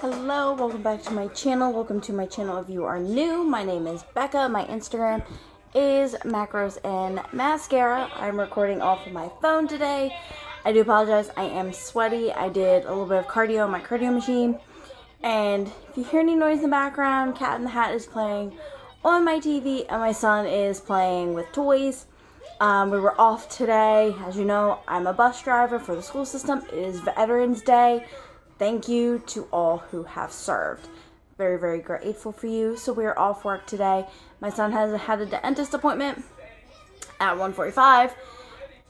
Hello, welcome back to my channel. Welcome to my channel if you are new. My name is Becca. My Instagram is macros and mascara. I'm recording off of my phone today. I do apologize. I am sweaty. I did a little bit of cardio on my cardio machine. And if you hear any noise in the background, Cat in the Hat is playing on my TV and my son is playing with toys. We were off today. As you know, I'm a bus driver for the school system. It is Veterans Day. Thank you to all who have served. Very, very grateful for you. So we are off work today. My son has had a dentist appointment at 1:45,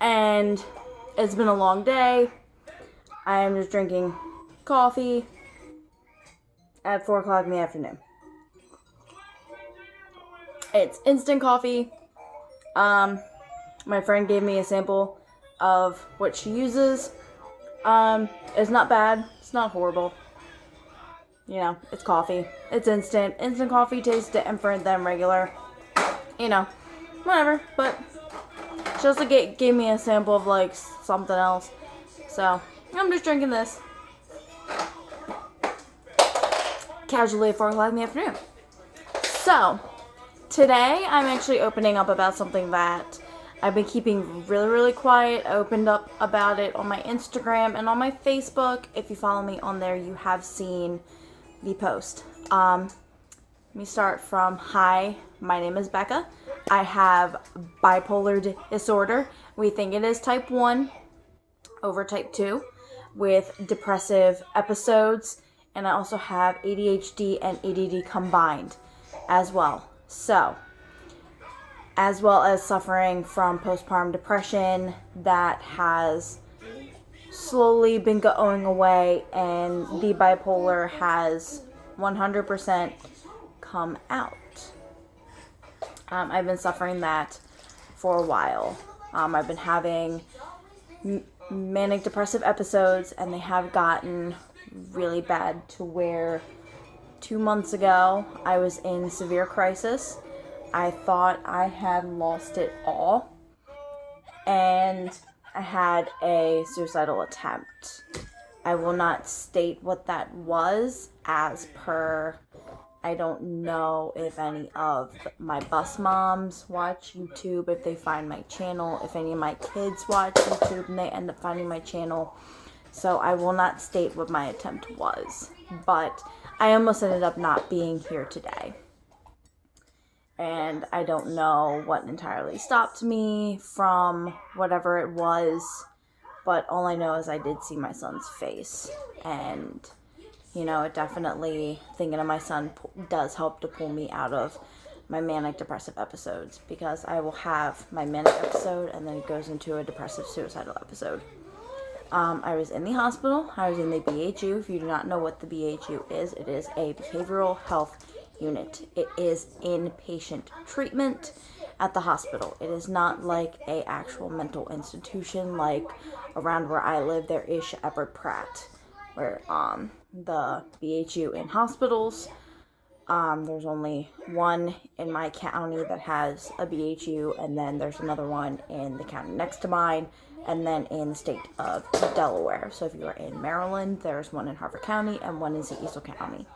and it's been a long day. I am just drinking coffee at 4 o'clock in the afternoon. It's instant coffee. My friend gave me a sample of what she uses. It's not bad. It's not horrible. You know, it's coffee. It's instant. Instant coffee tastes different than regular. You know, whatever. But she also gave me a sample of, like, something else. So, I'm just drinking this casually at 4 o'clock in the afternoon. So, today I'm actually opening up about something that I've been keeping really, really quiet. I opened up about it on my Instagram and on my Facebook. If you follow me on there, you have seen the post. Let me start from, hi, my name is Becca. I have bipolar disorder. We think it is type 1 over type 2 with depressive episodes. And I also have ADHD and ADD combined as well. So, as well as suffering from postpartum depression that has slowly been going away, and the bipolar has 100% come out. I've been suffering that for a while. I've been having manic depressive episodes, and they have gotten really bad to where 2 months ago I was in severe crisis. I thought I had lost it all, and I had a suicidal attempt. I will not state what that was, as per, I don't know if any of my bus moms watch YouTube, if they find my channel, if any of my kids watch YouTube and they end up finding my channel. So I will not state what my attempt was, but I almost ended up not being here today. And I don't know what entirely stopped me from whatever it was, but all I know is I did see my son's face. And, you know, it definitely, thinking of my son does help to pull me out of my manic depressive episodes, because I will have my manic episode and then it goes into a depressive suicidal episode. I was in the hospital. I was in the BHU. If you do not know what the BHU is, it is a behavioral health unit. It is inpatient treatment at the hospital. It is not like a actual mental institution like around where I live. There is Shepherd Pratt, where the BHU in hospitals, there's only one in my county that has a BHU, and then there's another one in the county next to mine, and then in the state of Delaware. So if you are in Maryland, there's one in Harford County and one in Cecil County.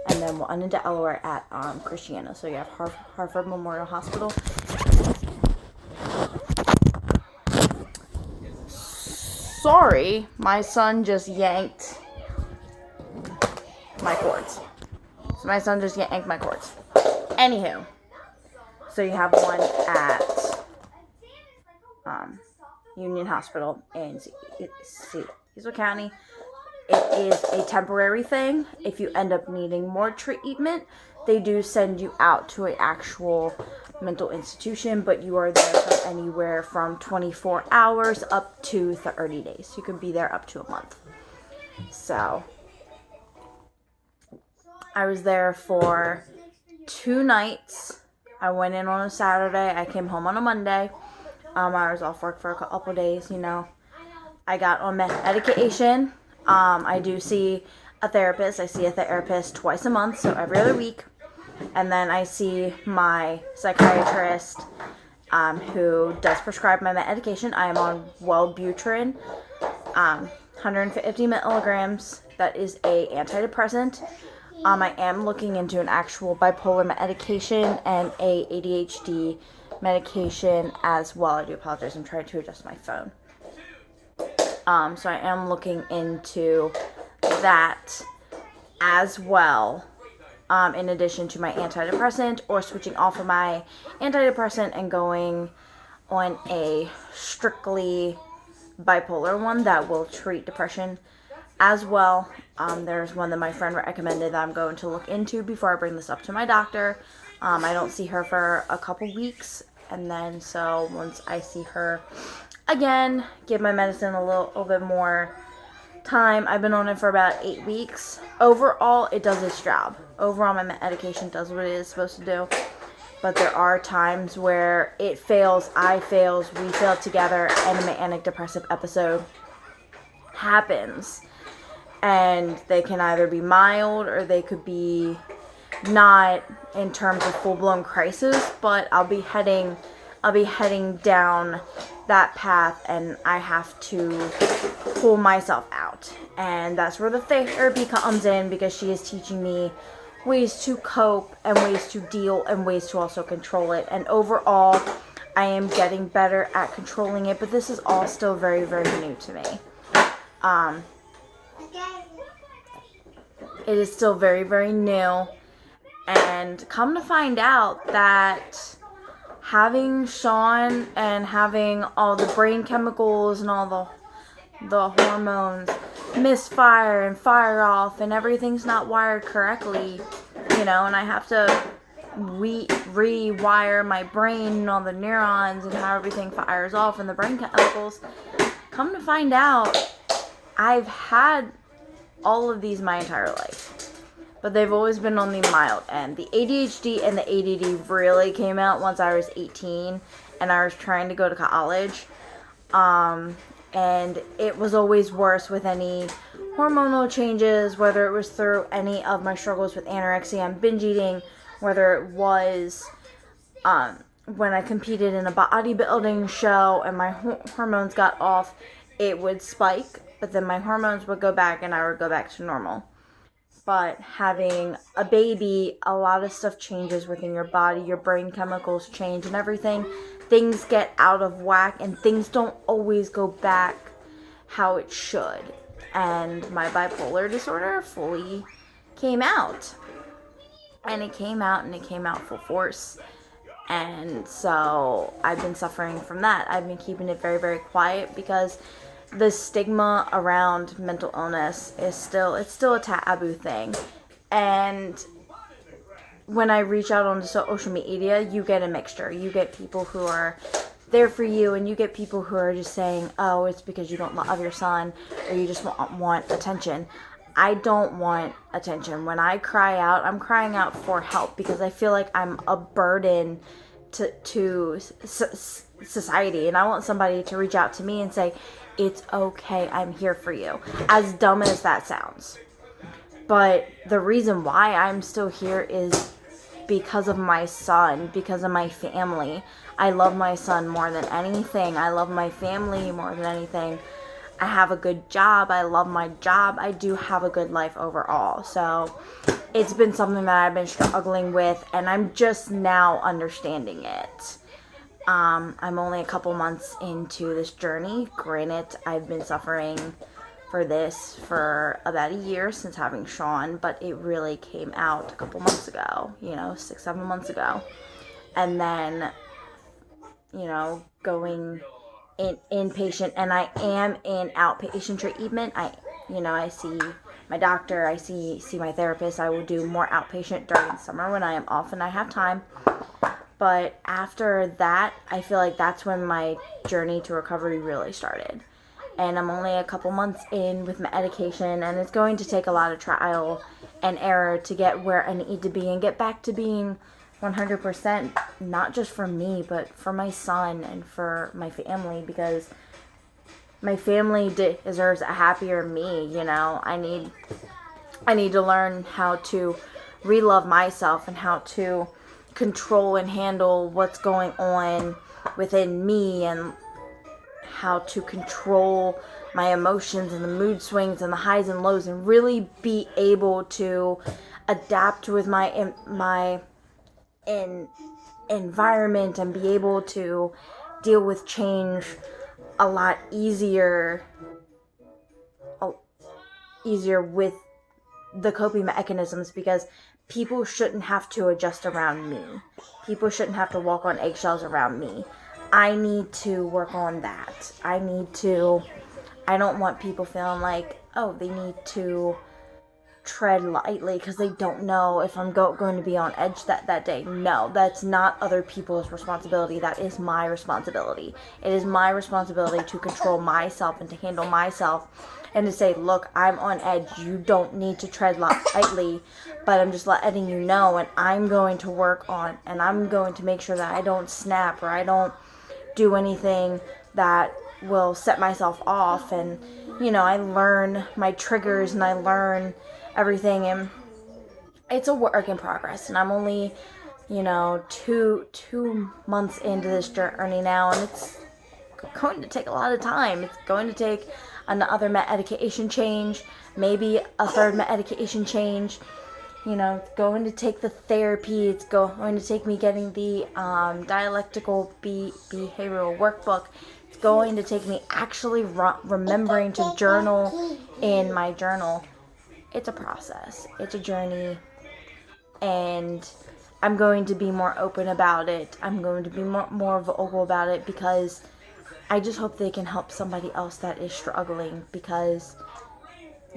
And then one in Delaware at Christiana. So you have Harford Memorial Hospital. Sorry, my son just yanked my cords. So my son just yanked my cords. Anywho, so you have one at Union Hospital in Cecil County. It is a temporary thing. If you end up needing more treatment, they do send you out to an actual mental institution, but you are there for anywhere from 24 hours up to 30 days. You can be there up to a month. So, I was there for 2 nights. I went in on a Saturday. I came home on a Monday. I was off work for a couple days, you know. I got on medication. I do see a therapist. I see a therapist twice a month, so every other week. And then I see my psychiatrist, who does prescribe my medication. I am on Wellbutrin, 150 milligrams that is a antidepressant. I am looking into an actual bipolar medication and a ADHD medication as well. I do apologize. I'm trying to adjust my phone. So I am looking into that as well, in addition to my antidepressant, or switching off of my antidepressant and going on a strictly bipolar one that will treat depression as well. There's one that my friend recommended that I'm going to look into before I bring this up to my doctor. I don't see her for a couple weeks, and then so once I see her again, give my medicine a little bit more time. I've been on it for about 8 weeks. Overall, it does its job. Overall, my medication does what it is supposed to do. But there are times where it fails, I fails, we fail together, and a manic depressive episode happens. And they can either be mild or they could be not in terms of full-blown crisis, but I'll be heading down that path, and I have to pull myself out. And that's where the therapy comes in, because she is teaching me ways to cope and ways to deal and ways to also control it. And overall, I am getting better at controlling it, but this is all still very, very new to me. It is still very, very new. And come to find out that having Sean and having all the brain chemicals and all the hormones misfire and fire off, and everything's not wired correctly, and I have to rewire my brain and all the neurons and how everything fires off and the brain chemicals. Come to find out, I've had all of these my entire life, but they've always been on the mild end. The ADHD and the ADD really came out once I was 18 and I was trying to go to college. And it was always worse with any hormonal changes, whether it was through any of my struggles with anorexia and binge eating, whether it was when I competed in a bodybuilding show and my hormones got off, it would spike, but then my hormones would go back and I would go back to normal. But having a baby, a lot of stuff changes within your body, your brain chemicals change and everything. Things get out of whack and things don't always go back how it should. And my bipolar disorder fully came out. And it came out full force. And so I've been suffering from that. I've been keeping it very, very quiet because the stigma around mental illness is still a taboo thing. And when I reach out on social media, you get a mixture. You get people who are there for you, and you get people who are just saying, oh, it's because you don't love your son, or you just want attention. I don't want attention. When I cry out, I'm crying out for help because I feel like I'm a burden to society, and I want somebody to reach out to me and say, it's okay, I'm here for you. As dumb as that sounds. But the reason why I'm still here is because of my son, because of my family. I love my son more than anything. I love my family more than anything. I have a good job. I love my job. I do have a good life overall. So it's been something that I've been struggling with, and I'm just now understanding it. I'm only a couple months into this journey. Granted, I've been suffering for this for about a year since having Sean, but it really came out a couple months ago, 6-7 months ago. And then, going in inpatient, and I am in outpatient treatment. I see my doctor, I see my therapist. I will do more outpatient during the summer when I am off and I have time. But after that, I feel like that's when my journey to recovery really started. And I'm only a couple months in with medication, and it's going to take a lot of trial and error to get where I need to be and get back to being 100%, not just for me, but for my son and for my family, because my family deserves a happier me. I need to learn how to re-love myself and how to control and handle what's going on within me, and how to control my emotions and the mood swings and the highs and lows, and really be able to adapt with my environment and be able to deal with change a lot easier with the coping mechanisms, because people shouldn't have to adjust around me. People shouldn't have to walk on eggshells around me. I need to work on that. I don't want people feeling like, oh, they need to tread lightly because they don't know if I'm going to be on edge that day. No, that's not other people's responsibility. That is my responsibility. It is my responsibility to control myself and to handle myself and to say, look, I'm on edge. You don't need to tread lightly, but I'm just letting you know, and I'm going to work on, and I'm going to make sure that I don't snap or I don't do anything that will set myself off. And, I learn my triggers and I learn everything, and it's a work in progress, and I'm only 2 months into this journey now, and it's going to take a lot of time. It's going to take another medication change, maybe a third medication change. It's going to take the therapy. It's going to take me getting the dialectical behavioral workbook. It's going to take me actually remembering to journal in my journal. It's a process. It's a journey. And I'm going to be more open about it. I'm going to be more vocal about it, because I just hope they can help somebody else that is struggling, because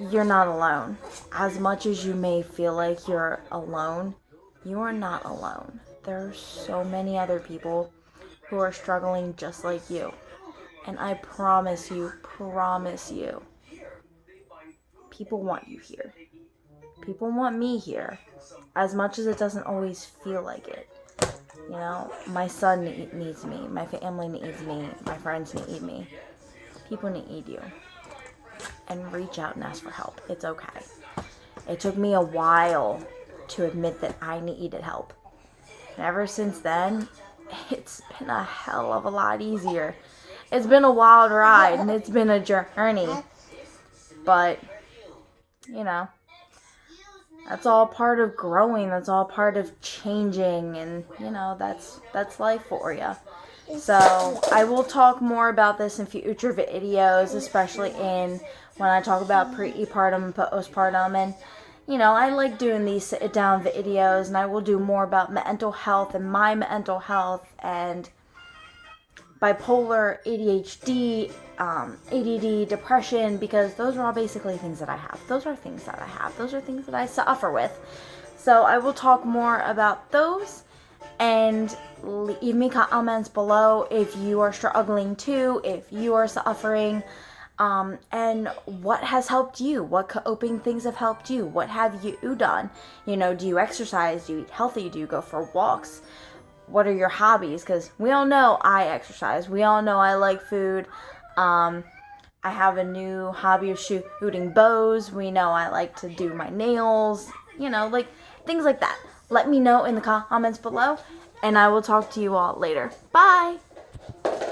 you're not alone. As much as you may feel like you're alone, you are not alone. There are so many other people who are struggling just like you. And I promise you, people want you here. People want me here, as much as it doesn't always feel like it. My son needs me, my family needs me, my friends need me. People need you. And reach out and ask for help. It's okay. It took me a while to admit that I needed help. And ever since then, it's been a hell of a lot easier. It's been a wild ride, and it's been a journey. But, that's all part of growing. That's all part of changing. And, that's life for you. So I will talk more about this in future videos, especially when I talk about prepartum and postpartum. And, I like doing these sit-down videos, and I will do more about mental health and my mental health and bipolar, ADHD, ADD, depression, because those are all basically things that I have. Those are things that I have. Those are things that I suffer with. So I will talk more about those, and leave me comments below if you are struggling too, if you are suffering, and what has helped you, what coping things have helped you, what have you done? Do you exercise, do you eat healthy, do you go for walks? What are your hobbies? Because we all know I exercise. We all know I like food. I have a new hobby of shooting bows. We know I like to do my nails. Things like that. Let me know in the comments below, and I will talk to you all later. Bye!